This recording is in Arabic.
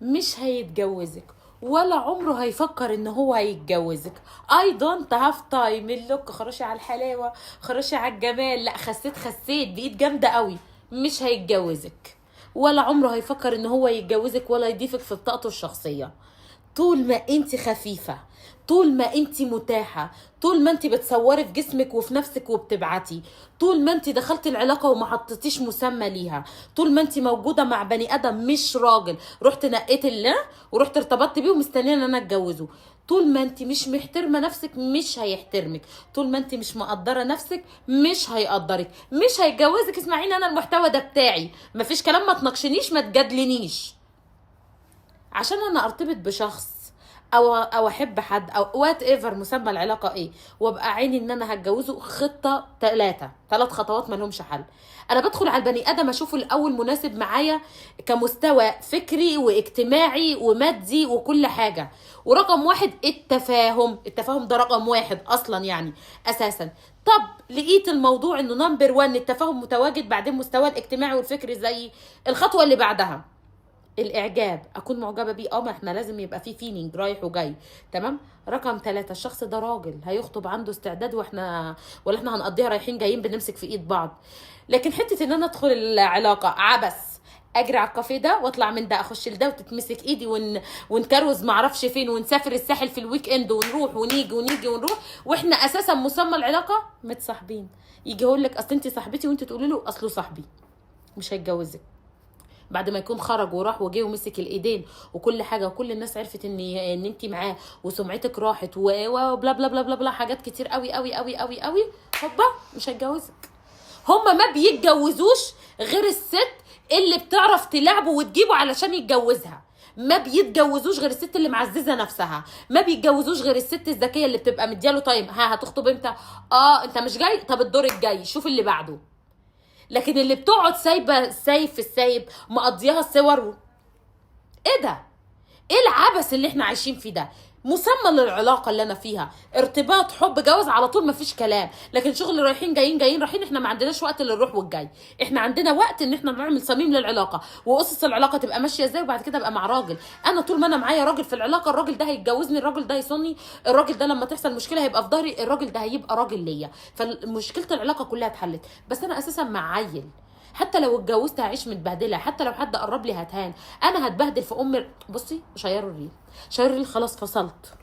مش هيتجوزك ولا عمره هيفكر ان هو هيتجوزك. I don't have time. اللوك خراشي على الحلاوة، خراشي على الجمال، لا خسيت بقيت جامدة قوي. مش هيتجوزك ولا عمره هيفكر ان هو يتجوزك ولا يضيفك في بطاقته الشخصية. طول ما انت خفيفة، طول ما انت متاحة، طول ما انت بتصوري في جسمك وفي نفسك وبتبعتي، طول ما انت دخلت العلاقة وما حطيتيش مسمى ليها، طول ما انت موجودة مع بني ادم مش راجل رحت نقيت الله ورحت ارتبطت بيه ومستنيه ان انا اتجوزه، طول ما انت مش محترمة نفسك مش هيحترمك، طول ما انت مش مقدرة نفسك مش هيقدرك، مش هيتجوزك. اسمعيني انا المحتوى ده بتاعي، مفيش كلام، ما تناقشنيش ما تجادلنيش. عشان انا ارتبط بشخص او احب حد او وات ايفر مسمى العلاقه ايه وابقى عيني ان انا هتجوزه، خطه ثلاث خطوات ما لهمش حل. انا بدخل على البني ادم اشوفه الاول مناسب معايا كمستوى فكري واجتماعي ومادي وكل حاجه، ورقم واحد التفاهم ده رقم واحد اصلا يعني اساسا. طب لقيت الموضوع انه نمبر 1 التفاهم متواجد، بعدين مستوى الاجتماعي والفكري زي الخطوه اللي بعدها الاعجاب، اكون معجبه بيه. ما احنا لازم يبقى في فيلينج رايح وجاي. تمام. رقم 3 الشخص ده راجل هيخطب عنده استعداد، ولا احنا هنقضيها رايحين جايين بنمسك في ايد بعض. لكن حته ان انا ادخل العلاقه عبس، اجري على الكافيه ده واطلع من ده اخش لده وتتمسك ايدي ونكروز معرفش فين ونسافر الساحل في الويك اند ونروح ونيجي ونروح واحنا اساسا مسمى العلاقه متصاحبين، يجي يقول لك اصل انت صاحبتي وانت تقولي له اصله صاحبي. مش هيتجوزك بعد ما يكون خرج وراح وجه ومسك الايدين وكل حاجه وكل الناس عرفت ان انت معاه وسمعتك راحت وبلا بلا بلا بلا بلا حاجات كتير قوي قوي قوي قوي قوي. هوبا مش هيتجوزك. هما ما بيتجوزوش غير الست اللي بتعرف تلعبه وتجيبه علشان يتجوزها. ما بيتجوزوش غير الست اللي معززه نفسها، ما بيتجوزوش غير الست الذكيه اللي بتبقى مدياله تايم. هتخطب امتى؟ انت مش جاي، طب الدور الجاي شوف اللي بعده. لكن اللي بتقعد سايبه سايب في السايب مقضياها الصور، ايه ده؟ ايه العبث اللي احنا عايشين فيه ده؟ مسمى للعلاقه اللي انا فيها ارتباط حب جواز على طول مفيش كلام، لكن شغل رايحين جايين رايحين. احنا ما عندناش وقت للروح والجاي، احنا عندنا وقت ان احنا نعمل صميم للعلاقه واسس العلاقه تبقى ماشيه ازاي، وبعد كده ابقى مع راجل. انا طول ما انا معايا راجل في العلاقه الراجل ده هيتجوزني، الراجل ده هيصوني، الراجل ده لما تحصل مشكله هيبقى في ظهري، الراجل ده هيبقى راجل ليا، فمشكله العلاقه كلها اتحلت. بس انا اساسا مع عيل، حتى لو اتجوزت هعيش متبهدله، حتى لو حد قرب لي هتهان، انا هتبهدل في بصي شيروا الريل خلاص فصلت.